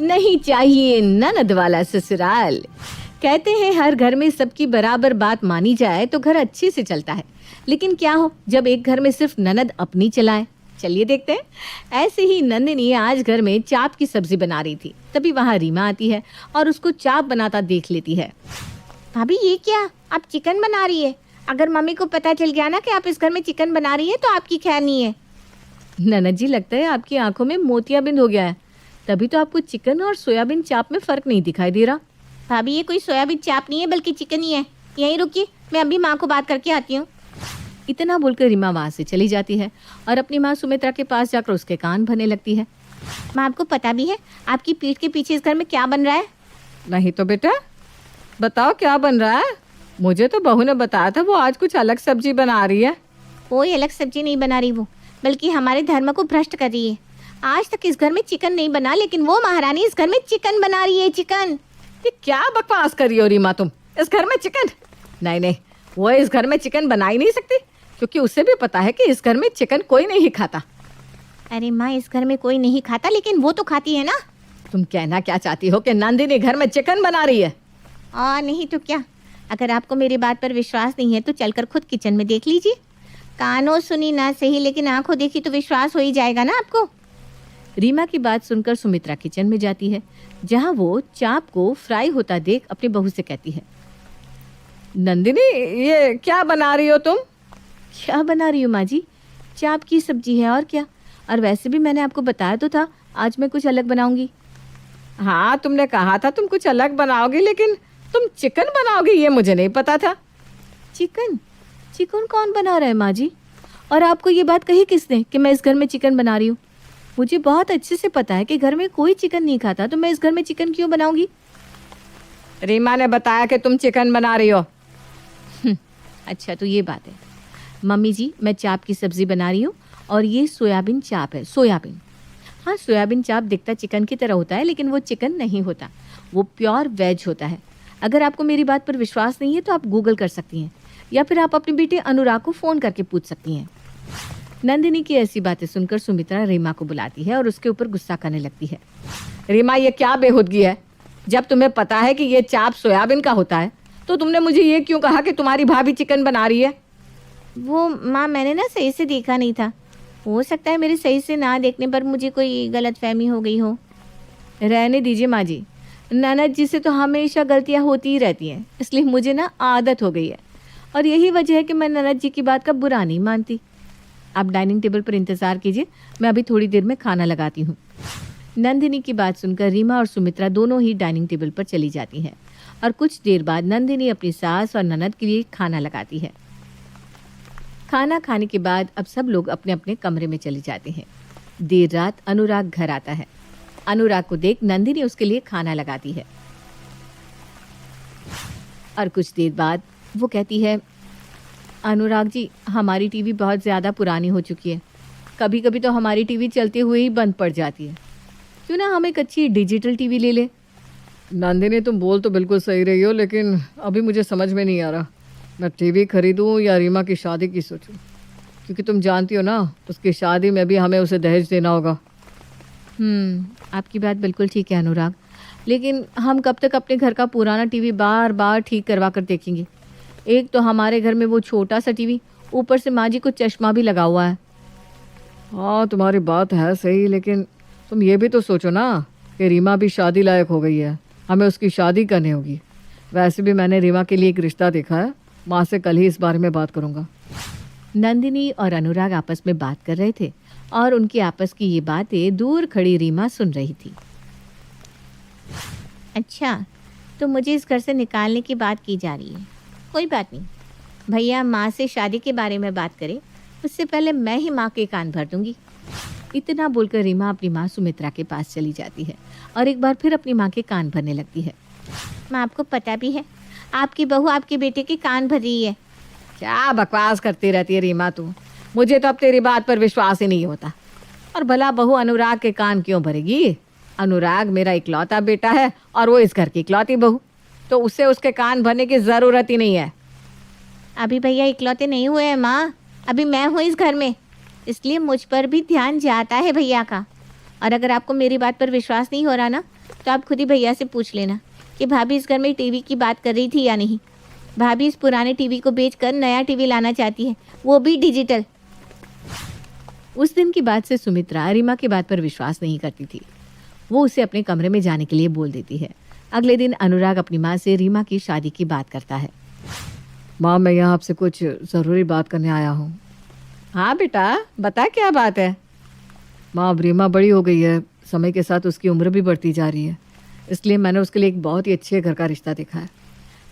नहीं चाहिए ननद वाला ससुराल। कहते हैं हर घर में सबकी बराबर बात मानी जाए तो घर अच्छे से चलता है, लेकिन क्या हो जब एक घर में सिर्फ ननद अपनी चलाए। चलिए देखते हैं। ऐसे ही नंदिनी आज घर में चाप की सब्जी बना रही थी, तभी वहाँ रीमा आती है और उसको चाप बनाता देख लेती है। भाभी ये क्या, आप चिकन बना रही है? अगर मम्मी को पता चल गया ना कि आप इस घर में चिकन बना रही है तो आपकी खैर नहीं है। ननद जी, लगता है आपकी आंखों में मोतियाबिंद हो गया है, तभी तो आपको चिकन और सोयाबीन चाप में फर्क नहीं दिखाई दे रहा। भाभी ये कोई सोयाबीन चाप नहीं है बल्कि चिकन ही है। यहीं रुकिए, मैं अभी माँ को बात करके आती हूँ। इतना बोलकर रीमा वहाँ से चली जाती है और अपनी माँ सुमित्रा के पास जाकर उसके कान भरने लगती है। माँ, आपको पता भी है आपकी पीठ के पीछे इस घर में क्या बन रहा है? नहीं तो बेटा, बताओ क्या बन रहा है। मुझे तो बहू ने बताया था वो आज कुछ अलग सब्जी बना रही है। कोई अलग सब्जी नहीं बना रही वो, बल्कि हमारे धर्म को भ्रष्ट कर रही है। आज तक इस घर में चिकन नहीं बना, लेकिन वो महारानी इस घर में चिकन बना रही है। चिकन? ये क्या बकवास कर रही हो रीमा तुम? इस घर में चिकन? नहीं नहीं, वो इस घर में चिकन बना ही नहीं सकती, क्योंकि उसे भी पता है कि इस घर में चिकन कोई नहीं खाता। अरे माँ, इस घर में कोई नहीं खाता, लेकिन वो तो खाती है ना। तुम कहना क्या चाहती हो कि नंदिनी घर में चिकन बना रही है? नहीं तो क्या। अगर आपको मेरी बात पर विश्वास नहीं है तो चलकर खुद किचन में देख लीजिए। कानों सुनी ना सही, लेकिन आंखों देखी तो विश्वास हो ही जाएगा ना आपको। रीमा की बात सुनकर सुमित्रा किचन में जाती है, जहां वो चाप को फ्राई होता देख अपनी बहू से कहती है, नंदिनी ये क्या बना रही हो तुम? क्या बना रही हो माँ जी? चाप की सब्जी है और क्या। और वैसे भी मैंने आपको बताया तो था आज मैं कुछ अलग बनाऊंगी। हाँ, तुमने कहा था तुम कुछ अलग बनाओगी, लेकिन तुम चिकन बनाओगी ये मुझे नहीं पता था। चिकन? चिकन कौन बना रहा है माँ जी? और आपको ये बात कही किसने कि मैं इस घर में चिकन बना रही हूँ? मुझे बहुत अच्छे से पता है कि घर में कोई चिकन नहीं खाता, तो मैं इस घर में चिकन क्यों बनाऊंगी? रीमा ने बताया कि तुम चिकन बना रही हो। अच्छा, तो ये बात है। मम्मी जी, मैं चाप की सब्जी बना रही हूँ और ये सोयाबीन चाप है। सोयाबीन? हाँ, सोयाबीन चाप दिखता चिकन की तरह होता है, लेकिन वो चिकन नहीं होता, वो प्योर वेज होता है। अगर आपको मेरी बात पर विश्वास नहीं है तो आप गूगल कर सकती हैं, या फिर आप अपने बेटे अनुराग को फ़ोन करके पूछ सकती हैं। नंदिनी की ऐसी बातें सुनकर सुमित्रा रीमा को बुलाती है और उसके ऊपर गुस्सा करने लगती है। रीमा, ये क्या बेहूदगी है? जब तुम्हें पता है कि ये चाप सोयाबीन का होता है तो तुमने मुझे ये क्यों कहा कि तुम्हारी भाभी चिकन बना रही है? वो माँ, मैंने ना सही से देखा नहीं था। हो सकता है मेरे सही से ना देखने पर मुझे कोई गलतफहमी हो गई हो। रहने दीजिए माँ जी, ननद जी से तो हमेशा गलतियाँ होती ही रहती हैं, इसलिए मुझे ना आदत हो गई है, और यही वजह है कि मैं ननद जी की बात का बुरा नहीं मानती। आप डाइनिंग टेबल पर इंतज़ार कीजिए, मैं अभी थोड़ी देर में खाना लगाती हूँ। नंदिनी की बात सुनकर रीमा और सुमित्रा दोनों ही डाइनिंग टेबल पर चली जाती हैं और कुछ देर बाद नंदिनी अपनी सास और ननद के लिए खाना लगाती है। खाना खाने के बाद अब सब लोग अपने अपने कमरे में चले जाते हैं। देर रात अनुराग घर आता है। अनुराग को देख नंदिनी उसके लिए खाना लगाती है और कुछ देर बाद वो कहती है, अनुराग जी, हमारी टीवी बहुत ज़्यादा पुरानी हो चुकी है, कभी कभी तो हमारी टीवी चलते हुए ही बंद पड़ जाती है, क्यों ना हम एक अच्छी डिजिटल टीवी ले लें? नंदिनी, तुम बोल तो बिल्कुल सही रही हो, लेकिन अभी मुझे समझ में नहीं आ रहा मैं टीवी खरीदूं या रीमा की शादी की सोचूं, क्योंकि तुम जानती हो ना उसकी शादी में भी हमें उसे दहेज देना होगा। आपकी बात बिल्कुल ठीक है अनुराग, लेकिन हम कब तक अपने घर का पुराना टीवी बार बार ठीक करवा कर देखेंगे? एक तो हमारे घर में वो छोटा सा टीवी, ऊपर से माँ जी को चश्मा भी लगा हुआ है। हाँ, तुम्हारी बात है सही, लेकिन तुम ये भी तो सोचो ना कि रीमा भी शादी लायक हो गई है, हमें उसकी शादी करनी होगी। वैसे भी मैंने रीमा के लिए एक रिश्ता देखा है, माँ से कल ही इस बारे में बात करूँगा। नंदिनी और अनुराग आपस में बात कर रहे थे और उनकी आपस की ये बातें दूर खड़ी रीमा सुन रही थी। अच्छा, तो मुझे इस घर से निकालने की बात की जा रही है। कोई बात नहीं, भैया माँ से शादी के बारे में बात करें उससे पहले मैं ही माँ के कान भर दूंगी। इतना बोलकर रीमा अपनी माँ सुमित्रा के पास चली जाती है और एक बार फिर अपनी माँ के कान भरने लगती है। माँ, आपको पता भी है आपकी बहू आपके बेटे के कान भर रही है। क्या बकवास करती रहती है रीमा तू? मुझे तो अब तेरी बात पर विश्वास ही नहीं होता। और भला बहू अनुराग के कान क्यों भरेगी? अनुराग मेरा इकलौता बेटा है और वो इस घर की इकलौती बहू, तो उसे उसके कान भरने की ज़रूरत ही नहीं है। अभी भैया इकलौते नहीं हुए हैं माँ, अभी मैं हूँ इस घर में, इसलिए मुझ पर भी ध्यान जाता है भैया का। और अगर आपको मेरी बात पर विश्वास नहीं हो रहा ना, तो आप खुद ही भैया से पूछ लेना कि भाभी इस घर में टीवी की बात कर रही थी या नहीं। भाभी इस पुराने टीवी को बेचकर नया टीवी लाना चाहती है, वो भी डिजिटल। उस दिन की बात से सुमित्रा रीमा की बात पर विश्वास नहीं करती थी। वो उसे अपने कमरे में जाने के लिए बोल देती है। अगले दिन अनुराग अपनी माँ से रीमा की शादी की बात करता है। माँ, मैं यहाँ आपसे कुछ ज़रूरी बात करने आया हूँ। हाँ बेटा, बता क्या बात है। माँ, अब रीमा बड़ी हो गई है, समय के साथ उसकी उम्र भी बढ़ती जा रही है, इसलिए मैंने उसके लिए एक बहुत ही अच्छे घर का रिश्ता देखा है।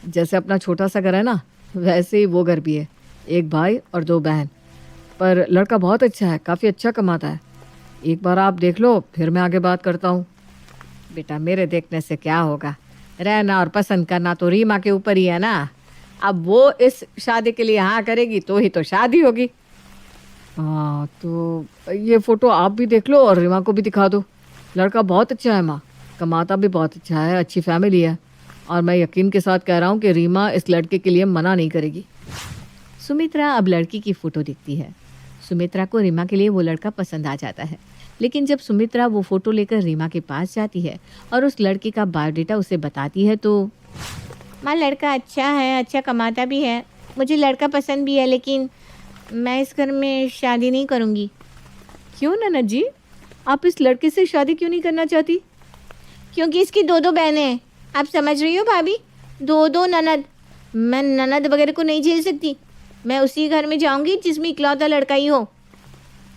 जैसे अपना छोटा सा घर है ना, वैसे ही वो घर भी है। एक भाई और 2 बहन, पर लड़का बहुत अच्छा है, काफ़ी अच्छा कमाता है। एक बार आप देख लो, फिर मैं आगे बात करता हूँ। बेटा, मेरे देखने से क्या होगा, रहना और पसंद करना तो रीमा के ऊपर ही है ना। अब वो इस शादी के लिए हाँ करेगी तो ही तो शादी होगी। हाँ, तो ये फ़ोटो आप भी देख लो और रीमा को भी दिखा दो। लड़का बहुत अच्छा है माँ, कमाता भी बहुत अच्छा है, अच्छी फैमिली है, और मैं यकीन के साथ कह रहा हूँ कि रीमा इस लड़के के लिए मना नहीं करेगी। सुमित्रा अब लड़की की फ़ोटो दिखती है। सुमित्रा को रीमा के लिए वो लड़का पसंद आ जाता है, लेकिन जब सुमित्रा वो फ़ोटो लेकर रीमा के पास जाती है और उस लड़के का बायोडेटा उसे बताती है तो माँ, लड़का अच्छा है, अच्छा कमाता भी है, मुझे लड़का पसंद भी है, लेकिन मैं इस घर में शादी नहीं करूँगी। क्यों ननद जी, आप इस लड़के से शादी क्यों नहीं करना चाहती? क्योंकि इसकी 2 बहनें हैं। आप समझ रही हो भाभी, 2 ननद। मैं ननद वगैरह को नहीं झेल सकती। मैं उसी घर में जाऊंगी जिसमें इकलौता लड़का ही हो।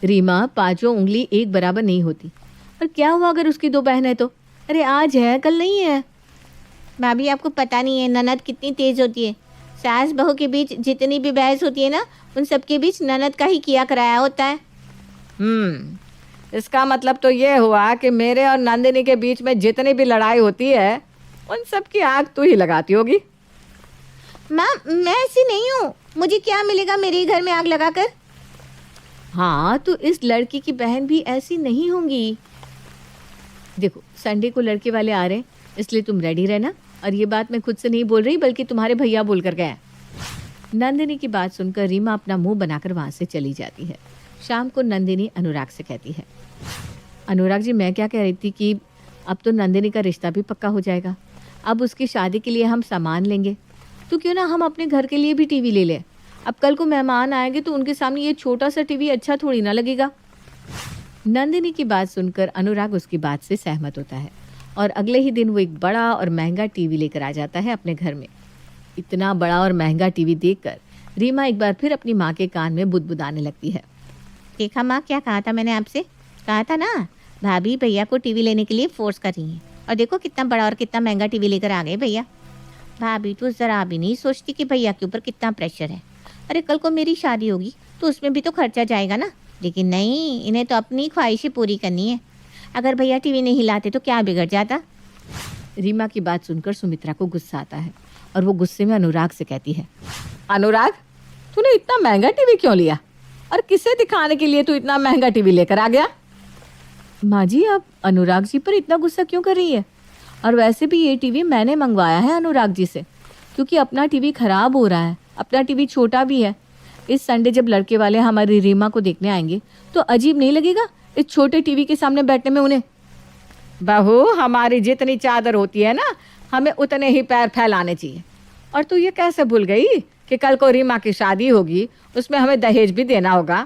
रीमा, 5 उंगली एक बराबर नहीं होती। और क्या हुआ अगर उसकी 2 बहन है तो? अरे आज है, कल नहीं है। भाभी, आपको पता नहीं है ननद कितनी तेज़ होती है। सास बहू के बीच जितनी भी बहस होती है ना, उन सबके बीच ननद का ही किया कराया होता है। इसका मतलब तो ये हुआ कि मेरे और नंदिनी के बीच में जितनी भी लड़ाई होती है उन सब की आग तू ही लगाती होगी। माँ, मैं ऐसी नहीं हूँ। मुझे क्या मिलेगा मेरे घर में आग लगाकर? हाँ, तो इस लड़की की बहन भी ऐसी नहीं होंगी। देखो, संडे को लड़के वाले आ रहे हैं, इसलिए तुम रेडी रहना। और ये बात मैं खुद से नहीं बोल रही, बल्कि तुम्हारे भैया बोल कर गए। नंदिनी की बात सुनकर रीमा अपना मुंह बनाकर वहाँ से चली जाती है। शाम को नंदिनी अनुराग से कहती है, अनुराग जी, मैं क्या कह रही थी कि अब तो नंदिनी का रिश्ता भी पक्का हो जाएगा। अब उसकी शादी के लिए हम सामान लेंगे, तो क्यों ना हम अपने घर के लिए भी टीवी ले लें। अब कल को मेहमान आएंगे तो उनके सामने ये छोटा सा टीवी अच्छा थोड़ी ना लगेगा। नंदिनी की बात सुनकर अनुराग उसकी बात से सहमत होता है और अगले ही दिन वो एक बड़ा और महंगा टीवी लेकर आ जाता है अपने घर में। इतना बड़ा और महंगा टीवी देखकर रीमा एक बार फिर अपनी माँ के कान में बुदबुदाने लगती है। देखा माँ, क्या कहा था मैंने आपसे? कहा था ना, भाभी भैया को टीवी लेने के लिए फोर्स कर रही हैं। और देखो कितना बड़ा और कितना महंगा टीवी लेकर आ गए भैया। भाभी तो ज़रा भी नहीं सोचती कि भैया के ऊपर कितना प्रेशर है। अरे कल को मेरी शादी होगी तो उसमें भी तो खर्चा जाएगा ना। लेकिन नहीं, इन्हें तो अपनी ख्वाहिशें पूरी करनी है। अगर भैया टीवी नहीं लाते तो क्या बिगड़ जाता? रीमा की बात सुनकर सुमित्रा को गुस्सा आता है और वो गुस्से में अनुराग से कहती है, अनुराग, तूने इतना महंगा टीवी क्यों लिया और किसे दिखाने के लिए तू इतना महंगा टीवी लेकर आ गया? माँ जी, आप अनुराग जी पर इतना गुस्सा क्यों कर रही है? और वैसे भी ये टीवी मैंने मंगवाया है अनुराग जी से, क्योंकि अपना टीवी खराब हो रहा है। अपना टीवी छोटा भी है। इस संडे जब लड़के वाले हमारी रीमा को देखने आएंगे तो अजीब नहीं लगेगा इस छोटे टीवी के सामने बैठने में उन्हें? बहू, हमारी जितनी चादर होती है ना, हमें उतने ही पैर फैलाने चाहिए। और तू ये कैसे भूल गई कि कल को रीमा की शादी होगी, उसमें हमें दहेज भी देना होगा।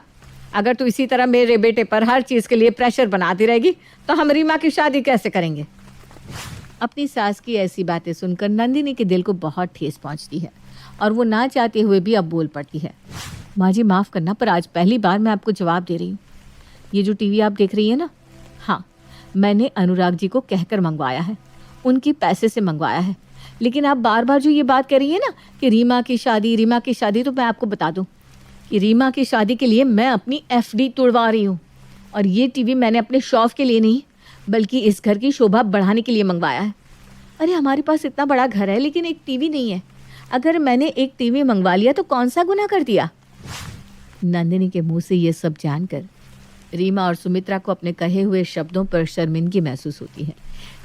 अगर तू इसी तरह मेरे बेटे पर हर चीज़ के लिए प्रेशर बनाती रहेगी तो हम रीमा की शादी कैसे करेंगे? अपनी सास की ऐसी बातें सुनकर नंदिनी के दिल को बहुत ठेस पहुंचती है और वो ना चाहते हुए भी अब बोल पड़ती है, माँ जी माफ़ करना, पर आज पहली बार मैं आपको जवाब दे रही हूँ। ये जो टीवी आप देख रही है ना, हाँ, मैंने अनुराग जी को कहकर मंगवाया है, उनके पैसे से मंगवाया है। लेकिन आप बार बार जो ये बात कर रही है ना कि रीमा की शादी, तो मैं आपको बता दूं कि रीमा की शादी के लिए मैं अपनी एफडी तोड़वा रही हूँ। और ये टीवी मैंने अपने शौक के लिए नहीं, बल्कि इस घर की शोभा बढ़ाने के लिए मंगवाया है। अरे हमारे पास इतना बड़ा घर है लेकिन एक टीवी नहीं है। अगर मैंने एक टीवी मंगवा लिया तो कौन सा गुनाह कर दिया? नंदिनी के मुंह से ये सब जानकर रीमा और सुमित्रा को अपने कहे हुए शब्दों पर शर्मिंदगी महसूस होती है,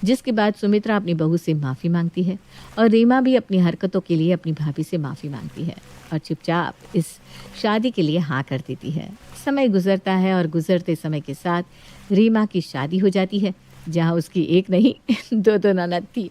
जिसके बाद सुमित्रा अपनी बहू से माफ़ी मांगती है और रीमा भी अपनी हरकतों के लिए अपनी भाभी से माफ़ी मांगती है और चुपचाप इस शादी के लिए हाँ कर देती है। समय गुजरता है और गुजरते समय के साथ रीमा की शादी हो जाती है जहाँ उसकी एक नहीं दो दो ननद थी।